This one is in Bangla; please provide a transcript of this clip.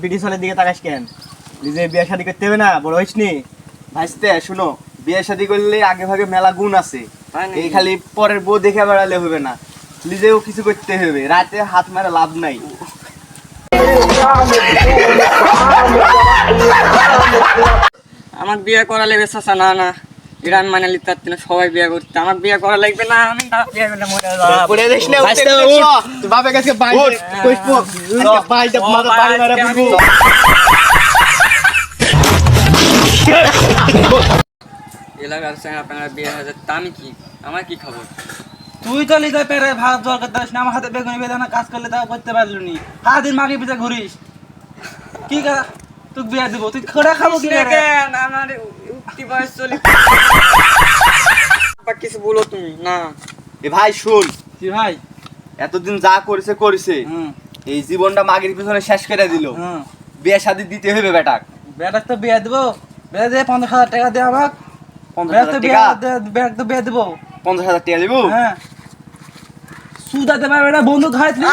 ব্রিটিশ হলের দিকে তাকাস কেন? নিজে বিয়ে শাদী করতে হবে না, বড় হইস নি। ভাইস্তে শুনো, বিয়ে শাদী করলে আগে ভাগে মেলা গুণ আছে। এই খালি পরের বউ দেখে বেড়ালে হবে না, নিজেও কিছু করতে হবে। রাতে হাত মারা লাভ নাই। আমার বিয়ে করা লাগবে চাচা। না না, এটা আমি মানে নিতে পারছি না। সবাই বিয়ে করতে, আমার বিয়ে করা লাগবে না। আমি না বিয়ে করলে মরে যাবো। পড়ে যাস না, ভাইস্তে উঠ। তুই বাপের কাছে বাইরে কইবো, বাইরে মাথা বাড়ি মারা বলবো। এলাকার সঙ্গে আপনার বিয়ে হয়ে যাচ্ছে, আমি কি, আমার কি খবর? তুই তো লিখে পেরে ভাত জল করতে পারিস না, আমার হাতে বেগুনি বেদানা কাজ করলে তাও করতে পারলি নি। সারাদিন মাগে পিছে ঘুরিস কি করা? তুই বিয়ে দিব, তুই খোড়া খাবো কি করে? কেন আমার উঠতি বয়স চলে কিছু বলো তুমি না। এ ভাই শুন, কি ভাই? এতদিন যা করেছে করেছে, এই জীবনটা মাগের পিছনে শেষ করে দিল। বিয়ে শাদী দিতে হবে বেটাক। বেটাক তো বিয়ে দিব, বিয়ে দিয়ে 50,000 টাকা দে আমাক। 50,000 টাকা? বেটাক তো বিয়ে দিব। 50,000 টাকা দিব? হ্যাঁ, সুদা দেবা বেটা বন্ধু খাইছিস।